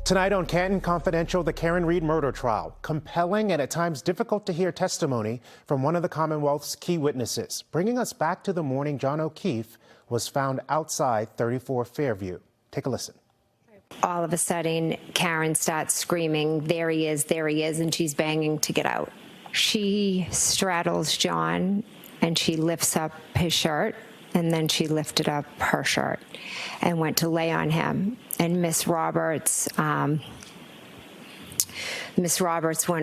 Tonight on Canton Confidential, the Karen Reed murder trial. Compelling and at times difficult to hear testimony from one of the Commonwealth's key witnesses. Bringing us back to the morning John O'Keefe was found outside 34 Fairview. Take a listen. All of a sudden, Karen starts screaming, there he is, and she's banging to get out. She straddles John and she lifts up his shirt, and then she lifted up her shirt and went to lay on him. And Miss Roberts went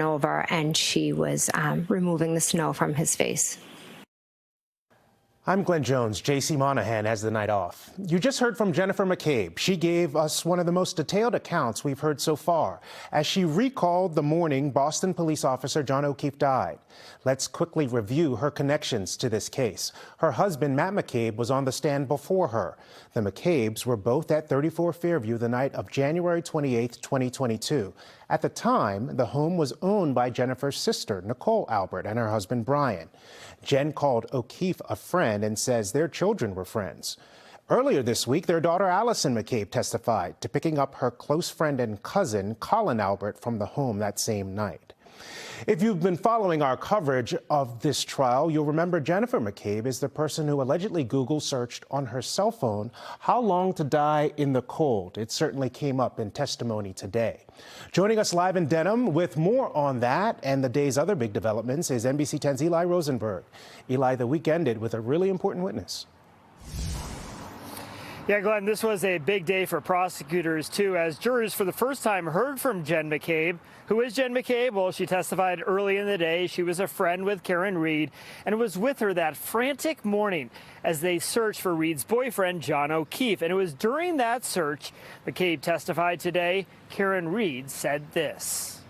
over and she was removing the snow from his face. I'm Glenn Jones. J.C. Monahan has the night off. You just heard from Jennifer McCabe. She gave us one of the most detailed accounts we've heard so far as she recalled the morning Boston police officer John O'Keefe died. Let's quickly review her connections to this case. Her husband, Matt McCabe, was on the stand before her. The McCabes were both at 34 Fairview the night of January 28, 2022. At the time, the home was owned by Jennifer's sister, Nicole Albert, and her husband, Brian. Jen called O'Keefe a friend and says their children were friends. Earlier this week, their daughter Allison McCabe testified to picking up her close friend and cousin, Colin Albert, from the home that same night. If you've been following our coverage of this trial, you'll remember Jennifer McCabe is the person who allegedly Google searched on her cell phone how long to die in the cold. It certainly came up in testimony today. Joining us live in Denham with more on that and the day's other big developments is NBC 10's Eli Rosenberg. Eli, the week ended with a really important witness. Yeah, Glenn, this was a big day for prosecutors, too, as jurors for the first time heard from Jen McCabe. Who is Jen McCabe? Well, she testified early in the day. She was a friend with Karen Reed and was with her that frantic morning as they searched for Reed's boyfriend, John O'Keefe. And it was during that search, McCabe testified today, Karen Reed said this.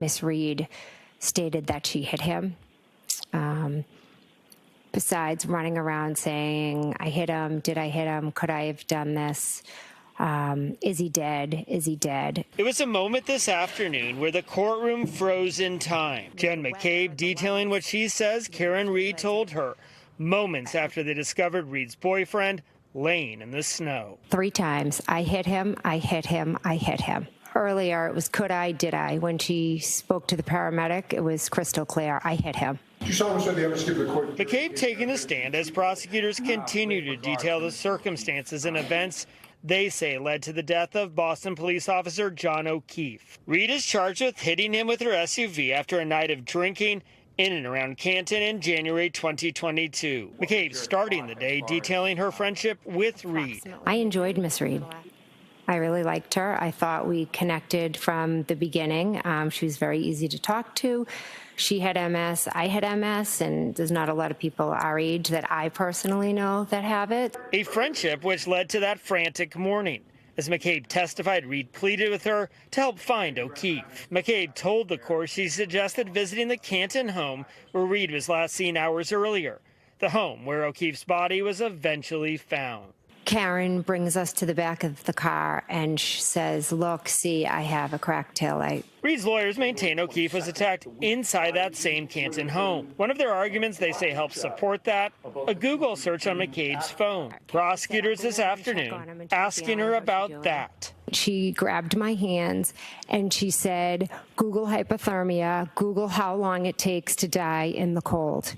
Miss Reed stated that she hit him. Besides running around saying, I hit him, did I hit him, could I have done this, is he dead, is he dead? It was a moment this afternoon where the courtroom froze in time. Jen McCabe detailing what she says Karen Reed told her moments after they discovered Reed's boyfriend laying in the snow. 3 times, I hit him, I hit him, I hit him. Earlier, it was could I, did I. When she spoke to the paramedic, it was crystal clear, I hit him. You solemnly swear the evidence given to the court. McCabe taking the stand as prosecutors continue to detail the circumstances and events they say led to the death of Boston police officer John O'Keefe. Reed is charged with hitting him with her SUV after a night of drinking in and around Canton in January 2022. McCabe starting the day detailing her friendship with Reed. I enjoyed Miss Reed. I really liked her. I thought we connected from the beginning. She was very easy to talk to. She had MS, I had MS, and there's not a lot of people our age that I personally know that have it. A friendship which led to that frantic morning. As McCabe testified, Reed pleaded with her to help find O'Keefe. McCabe told the court she suggested visiting the Canton home where Reed was last seen hours earlier, the home where O'Keefe's body was eventually found. Karen brings us to the back of the car and says, look, see, I have a cracked taillight. Reed's lawyers maintain O'Keefe was attacked inside that same Canton home. One of their arguments they say helps support that, a Google search on McCabe's phone. Prosecutors this afternoon asking her about that. She grabbed my hands and she said, Google hypothermia, Google how long it takes to die in the cold.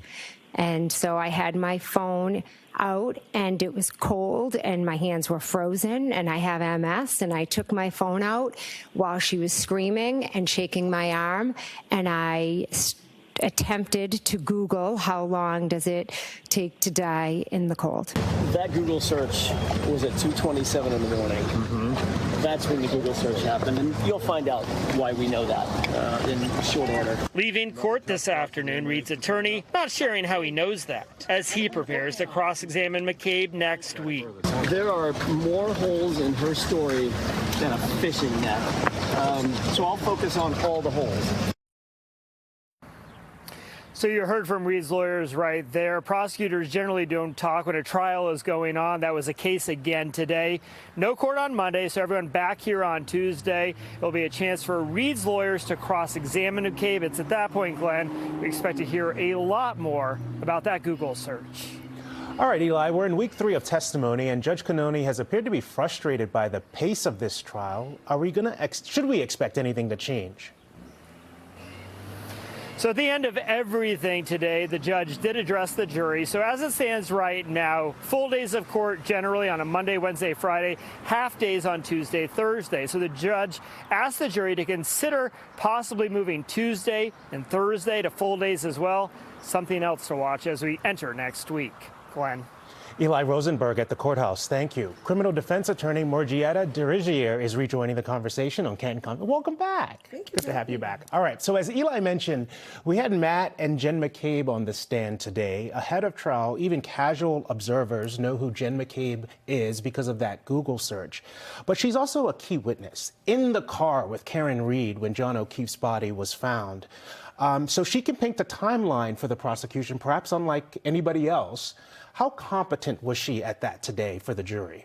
And so I had my phone out and it was cold and my hands were frozen and I have MS and I took my phone out while she was screaming and shaking my arm and I attempted to Google how long does it take to die in the cold. That Google search was at 2:27 in the morning. That's when the Google search happened, and you'll find out why we know that in short order. Leaving court this afternoon, Reed's attorney not sharing how he knows that as he prepares to cross-examine McCabe next week. There are more holes in her story than a fishing net, so I'll focus on all the holes. So you heard from Reed's lawyers right there. Prosecutors generally don't talk when a trial is going on. That was the case again today. No court on Monday, so everyone back here on Tuesday. It'll be a chance for Reed's lawyers to cross-examine McCabe. It's at that point, Glenn, we expect to hear a lot more about that Google search. All right, Eli, we're in week 3 of testimony, and Judge Cannoni has appeared to be frustrated by the pace of this trial. Should we expect anything to change? So at the end of everything today, the judge did address the jury. So as it stands right now, full days of court generally on a Monday, Wednesday, Friday, half days on Tuesday, Thursday. So the judge asked the jury to consider possibly moving Tuesday and Thursday to full days as well. Something else to watch as we enter next week. Glenn. Eli Rosenberg at the courthouse, thank you. Criminal defense attorney Morgietta Dirigier is rejoining the conversation on Canton. Welcome back. Thank you. Good to have you back. All right, so as Eli mentioned, we had Matt and Jen McCabe on the stand today. Ahead of trial, even casual observers know who Jen McCabe is because of that Google search. But she's also a key witness in the car with Karen Reed when John O'Keefe's body was found. So she can paint the timeline for the prosecution, perhaps unlike anybody else. How competent was she at that today for the jury?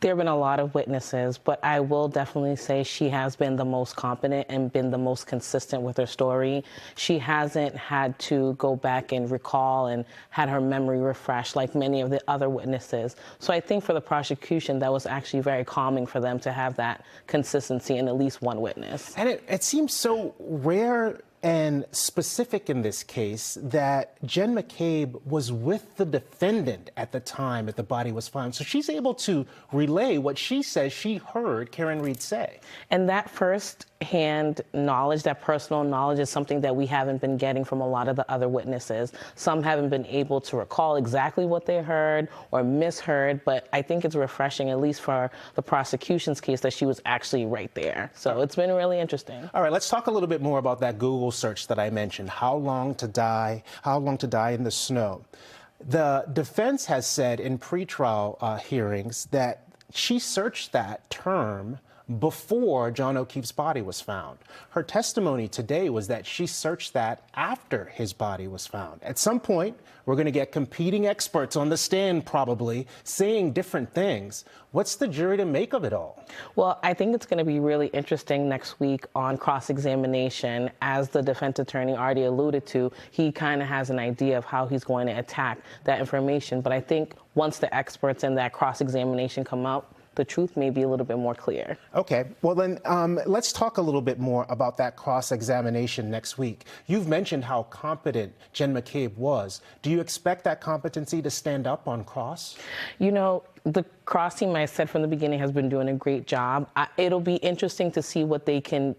There have been a lot of witnesses, but I will definitely say she has been the most competent and been the most consistent with her story. She hasn't had to go back and recall and had her memory refreshed like many of the other witnesses. So I think for the prosecution, that was actually very calming for them to have that consistency in at least one witness. And it seems so rare and specific in this case that Jen McCabe was with the defendant at the time that the body was found. So she's able to relay what she says she heard Karen Reed say. And that first-hand knowledge, that personal knowledge, is something that we haven't been getting from a lot of the other witnesses. Some haven't been able to recall exactly what they heard or misheard, but I think it's refreshing, at least for the prosecution's case, that she was actually right there. So it's been really interesting. All right, let's talk a little bit more about that Google search that I mentioned. How long to die in the snow. The defense has said in pretrial hearings that she searched that term before John O'Keefe's body was found. Her testimony today was that she searched that after his body was found. At some point, we're going to get competing experts on the stand probably saying different things. What's the jury to make of it all? Well, I think it's going to be really interesting next week on cross-examination. As the defense attorney already alluded to, he kind of has an idea of how he's going to attack that information. But I think once the experts in that cross-examination come out, the truth may be a little bit more clear. Okay, well then let's talk a little bit more about that cross-examination next week. You've mentioned how competent Jen McCabe was. Do you expect that competency to stand up on cross? You know, the cross team, I said from the beginning, has been doing a great job. It'll be interesting to see what they can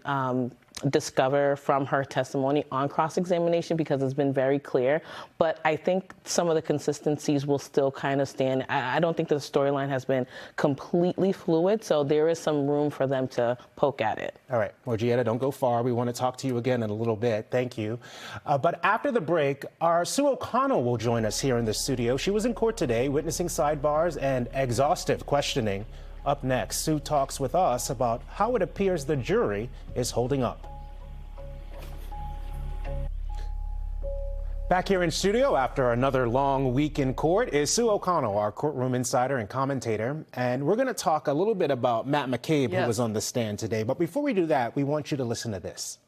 discover from her testimony on cross-examination, because it's been very clear. But I think some of the consistencies will still kind of stand. I don't think the storyline has been completely fluid, so there is some room for them to poke at it. All right, Morgietta, don't go far. We want to talk to you again in a little bit. Thank you. But after the break, our Sue O'Connell will join us here in the studio. She was in court today witnessing sidebars and exhaustive questioning. Up next, Sue talks with us about how it appears the jury is holding up. Back here in studio after another long week in court is Sue O'Connell, our courtroom insider and commentator. And we're going to talk a little bit about Matt McCabe, who was on the stand today. But before we do that, we want you to listen to this.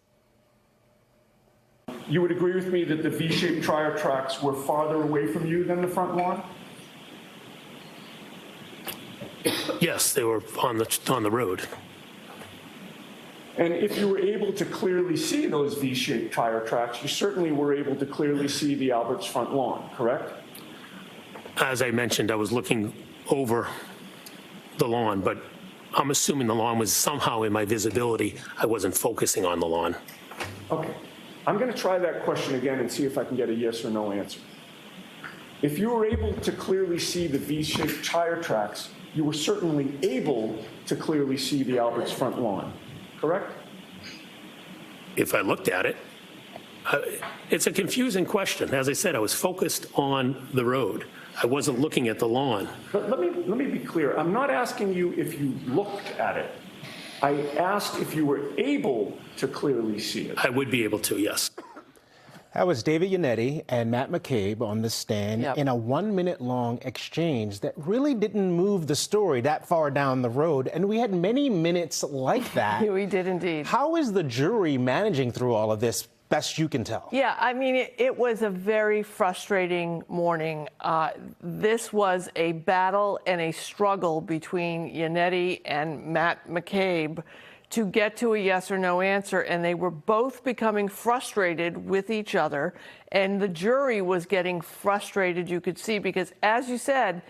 You would agree with me that the V-shaped tire tracks were farther away from you than the front lawn? Yes, they were on the road. And if you were able to clearly see those V-shaped tire tracks, you certainly were able to clearly see the Albert's front lawn, correct? As I mentioned, I was looking over the lawn, but I'm assuming the lawn was somehow in my visibility. I wasn't focusing on the lawn. Okay. I'm going to try that question again and see if I can get a yes or no answer. If you were able to clearly see the V-shaped tire tracks, you were certainly able to clearly see the Albert's front lawn, correct? If I looked at it, it's a confusing question. As I said, I was focused on the road. I wasn't looking at the lawn. But let me be clear. I'm not asking you if you looked at it. I asked if you were able to clearly see it. I would be able to, yes. That was David Yannetti and Matt McCabe on the stand in a 1-minute-long exchange that really didn't move the story that far down the road. And we had many minutes like that. We did indeed. How is the jury managing through all of this? best you can tell. Yeah, I mean, it was a very frustrating morning. This was a battle and a struggle between Yannetti and Matt McCabe to get to a yes or no answer, and they were both becoming frustrated with each other, and the jury was getting frustrated, you could see, because as you said,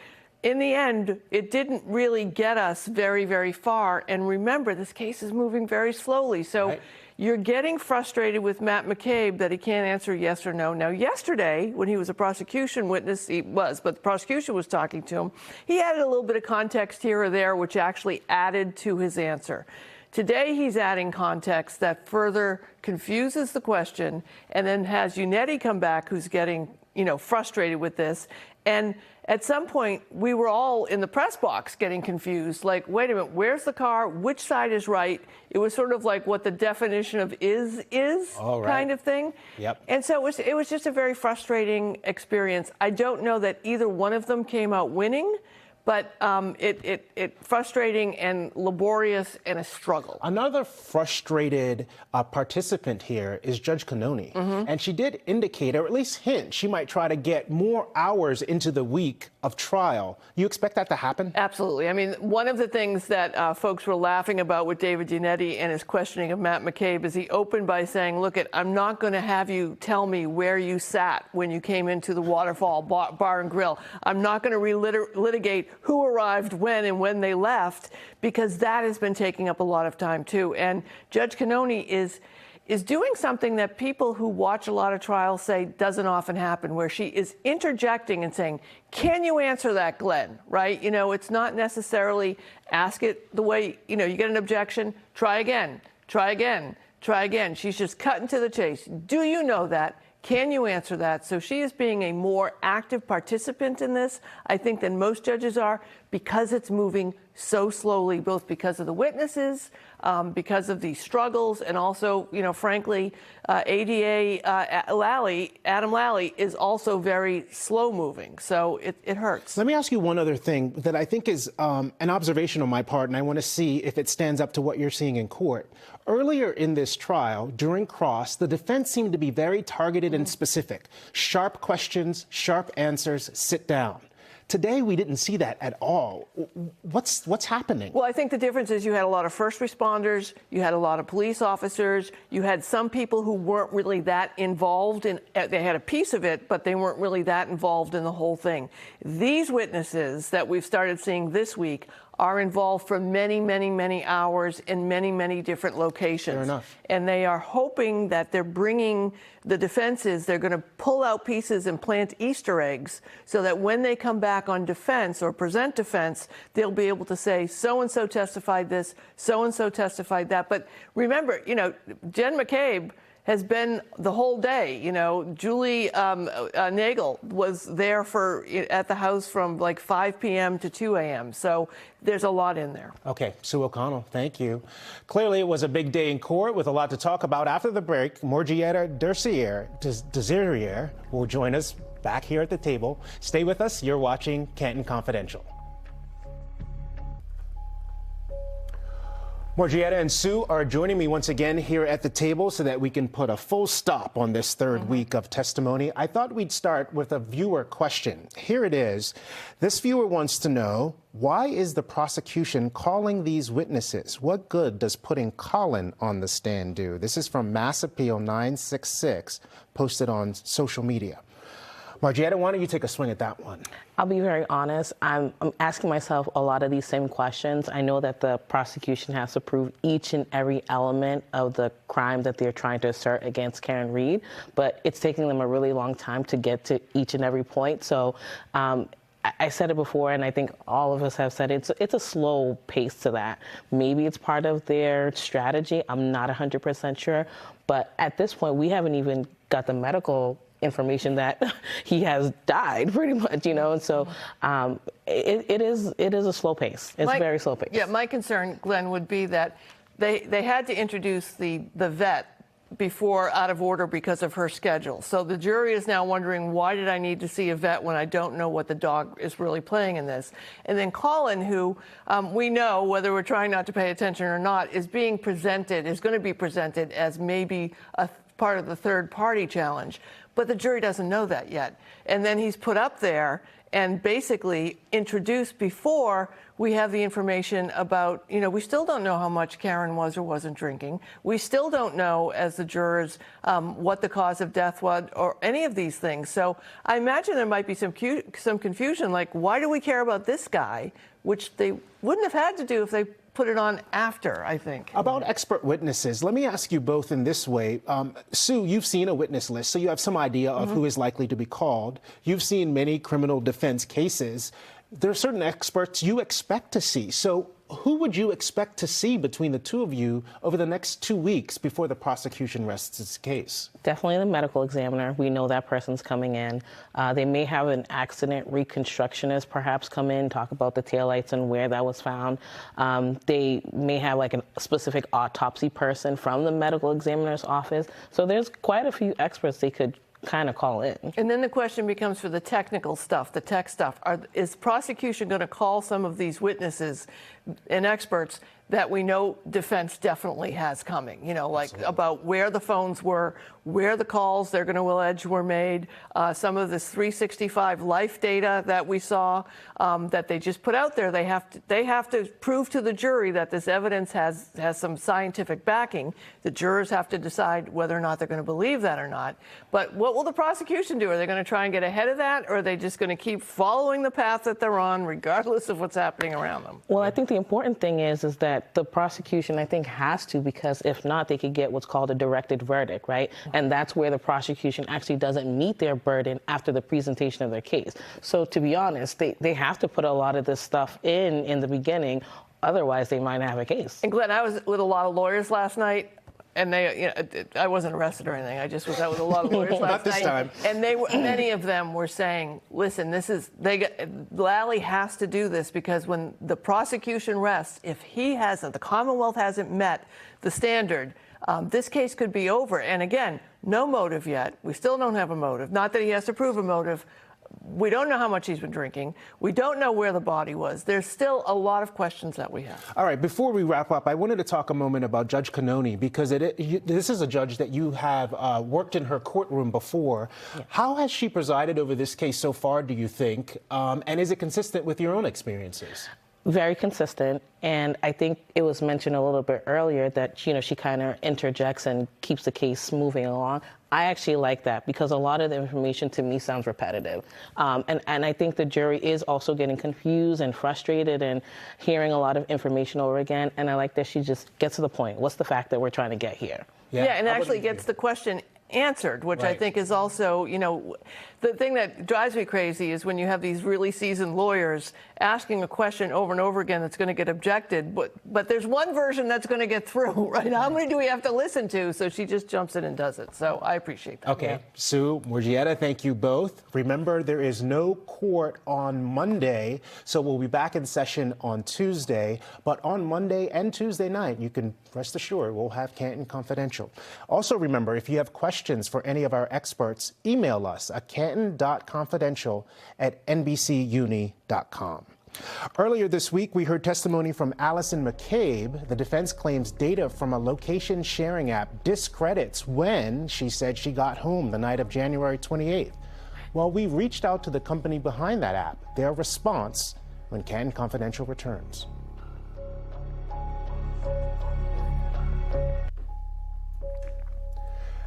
in the end, it didn't really get us very, very far. And remember, this case is moving very slowly. So right. You're getting frustrated with Matt McCabe that he can't answer yes or no. Now, yesterday, when he was a prosecution witness, but the prosecution was talking to him, he added a little bit of context here or there, which actually added to his answer. Today, he's adding context that further confuses the question, and then has Yannetti come back, who's getting, frustrated with this. And at some point, we were all in the press box getting confused. Like, wait a minute, where's the car? Which side is right? It was sort of like what the definition of is kind of thing. Yep. And so it was just a very frustrating experience. I don't know that either one of them came out winning, but it frustrating and laborious and a struggle. Another frustrated participant here is Judge Cannoni. And she did indicate, or at least hint, she might try to get more hours into the week of trial. You expect that to happen? Absolutely. I mean, one of the things that folks were laughing about with David Yannetti and his questioning of Matt McCabe is he opened by saying, look, I'm not going to have you tell me where you sat when you came into the Waterfall Bar and Grill. I'm not going to relitigate who arrived when and when they left, because that has been taking up a lot of time, too. And Judge Cannoni is doing something that people who watch a lot of trials say doesn't often happen, where she is interjecting and saying, can you answer that, Glenn? Right? It's not necessarily ask it the way, you get an objection, try again, try again, try again. She's just cutting to the chase. Do you know that? Can you answer that? So she is being a more active participant in this, I think, than most judges are, because it's moving so slowly, both because of the witnesses, because of the struggles, and also, frankly, ADA Adam Lally is also very slow moving. So it hurts. Let me ask you one other thing that I think is an observation on my part, and I want to see if it stands up to what you're seeing in court. Earlier in this trial, during cross, the defense seemed to be very targeted and specific. Sharp questions, sharp answers, sit down. Today, we didn't see that at all. What's happening? Well, I think the difference is you had a lot of first responders, you had a lot of police officers, you had some people who weren't really that involved in, they had a piece of it, but they weren't really that involved in the whole thing. These witnesses that we've started seeing this week are involved for many, many, many hours in many, many different locations. Fair enough. And they are hoping that they're bringing the defenses, they're going to pull out pieces and plant Easter eggs so that when they come back on defense or present defense, they'll be able to say, so-and-so testified this, so-and-so testified that. But remember, Jen McCabe has been the whole day. Julie Nagel was there at the house from like 5 p.m. to 2 a.m. So there's a lot in there. Okay, Sue O'Connell, thank you. Clearly, it was a big day in court with a lot to talk about. After the break, Morgietta Desirier will join us back here at the table. Stay with us. You're watching Canton Confidential. Morgietta and Sue are joining me once again here at the table so that we can put a full stop on this third week of testimony. I thought we'd start with a viewer question. Here it is. This viewer wants to know, why is the prosecution calling these witnesses? What good does putting Colin on the stand do? This is from Mass Appeal 966, posted on social media. Morgietta, why don't you take a swing at that one? I'll be very honest. I'm asking myself a lot of these same questions. I know that the prosecution has to prove each and every element of the crime that they're trying to assert against Karen Read, but it's taking them a really long time to get to each and every point. So I said it before, and I think all of us have said it, it's a slow pace to that. Maybe it's part of their strategy. I'm not 100% sure. But at this point, we haven't even got the medical information that he has died, pretty much, and so it is a slow pace. It's a very slow pace. Yeah, my concern, Glenn, would be that they had to introduce the vet before out of order because of her schedule. So the jury is now wondering, why did I need to see a vet when I don't know what the dog is really playing in this? And then Colin, who we know, whether we're trying not to pay attention or not, is going to be presented as maybe a part of the third-party challenge. But the jury doesn't know that yet. And then he's put up there and basically introduced before we have the information about, we still don't know how much Karen was or wasn't drinking. We still don't know, as the jurors, what the cause of death was or any of these things. So I imagine there might be some confusion, like, why do we care about this guy, which they wouldn't have had to do if they put it on after, I think. About expert witnesses, let me ask you both in this way. Sue, you've seen a witness list, so you have some idea of who is likely to be called. You've seen many criminal defense cases. There are certain experts you expect to see. So who would you expect to see between the two of you over the next 2 weeks before the prosecution rests its case? Definitely the medical examiner. We know that person's coming in. They may have an accident reconstructionist perhaps come in, talk about the taillights and where that was found. They may have like a specific autopsy person from the medical examiner's office. So there's quite a few experts they could kind of call in. And then the question becomes for the technical stuff, the tech stuff. Is prosecution going to call some of these witnesses and experts that we know defense definitely has coming, like Absolutely. About where the phones were, where the calls they're going to allege were made, some of this 365 life data that we saw that they just put out there. They have to prove to the jury that this evidence has some scientific backing. The jurors have to decide whether or not they're going to believe that or not. But what will the prosecution do? Are they going to try and get ahead of that, or are they just going to keep following the path that they're on, regardless of what's happening around them? Well, I think the important thing is that the prosecution, I think, has to, because if not, they could get what's called a directed verdict, right? And that's where the prosecution actually doesn't meet their burden after the presentation of their case. So to be honest, they have to put a lot of this stuff in the beginning, otherwise they might not have a case. And Glenn, I was with a lot of lawyers last night. And I wasn't arrested or anything. I just was out with a lot of lawyers last night. Not this time. And many of them were saying, listen, Lally has to do this, because when the prosecution rests, if the Commonwealth hasn't met the standard, this case could be over. And again, no motive yet. We still don't have a motive. Not that he has to prove a motive. We don't know how much he's been drinking. We don't know where the body was. There's still a lot of questions that we have. All right, before we wrap up, I wanted to talk a moment about Judge Cannoni, because this is a judge that you have worked in her courtroom before. Yeah. How has she presided over this case so far, do you think? And is it consistent with your own experiences? Very consistent, and I think it was mentioned a little bit earlier that she kind of interjects and keeps the case moving along. I actually like that, because a lot of the information to me sounds repetitive, and I think the jury is also getting confused and frustrated and hearing a lot of information over again. And I like that she just gets to the point. What's the fact that we're trying to get here? Yeah, and actually gets the question answered, which right. I think is also, the thing that drives me crazy is when you have these really seasoned lawyers asking a question over and over again that's going to get objected, but there's one version that's going to get through, right? How many do we have to listen to? So she just jumps in and does it. So I appreciate that. Okay. Yeah. Sue, Morgietta, thank you both. Remember, there is no court on Monday, so we'll be back in session on Tuesday. But on Monday and Tuesday night, you can rest assured we'll have Canton Confidential. Also remember, if you have questions for any of our experts, email us at canton.confidential@nbcuni.com. Earlier this week, we heard testimony from Allison McCabe. The defense claims data from a location sharing app discredits when she said she got home the night of January 28th. Well, we reached out to the company behind that app. Their response when Canton Confidential returns.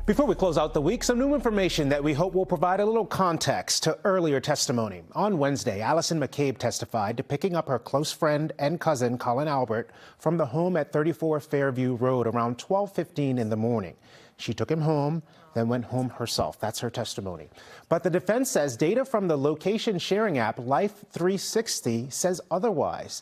Before we close out the week, some new information that we hope will provide a little context to earlier testimony. On Wednesday, Allison McCabe testified to picking up her close friend and cousin, Colin Albert, from the home at 34 Fairview Road around 12:15 in the morning. She took him home, then went home herself. That's her testimony. But the defense says data from the location sharing app Life 360 says otherwise.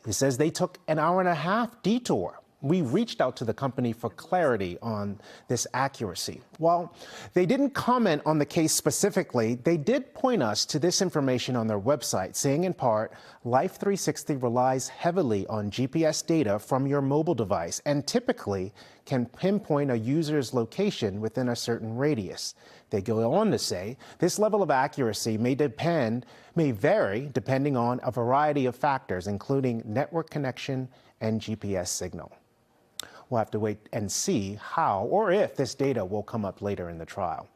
It says they took an hour-and-a-half detour. We reached out to the company for clarity on this accuracy. While they didn't comment on the case specifically, they did point us to this information on their website, saying in part, Life 360 relies heavily on GPS data from your mobile device and typically can pinpoint a user's location within a certain radius. They go on to say this level of accuracy may vary depending on a variety of factors, including network connection and GPS signal. We'll have to wait and see how or if this data will come up later in the trial.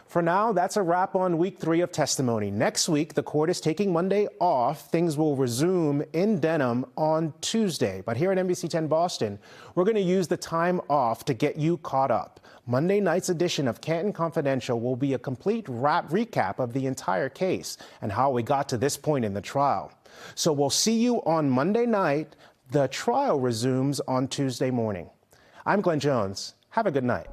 For now, that's a wrap on week 3 of testimony. Next week, the court is taking Monday off. Things will resume in Denham on Tuesday. But here at NBC 10 Boston, we're going to use the time off to get you caught up. Monday night's edition of Canton Confidential will be a complete recap of the entire case and how we got to this point in the trial. So we'll see you on Monday night. The trial resumes on Tuesday morning. I'm Glenn Jones. Have a good night.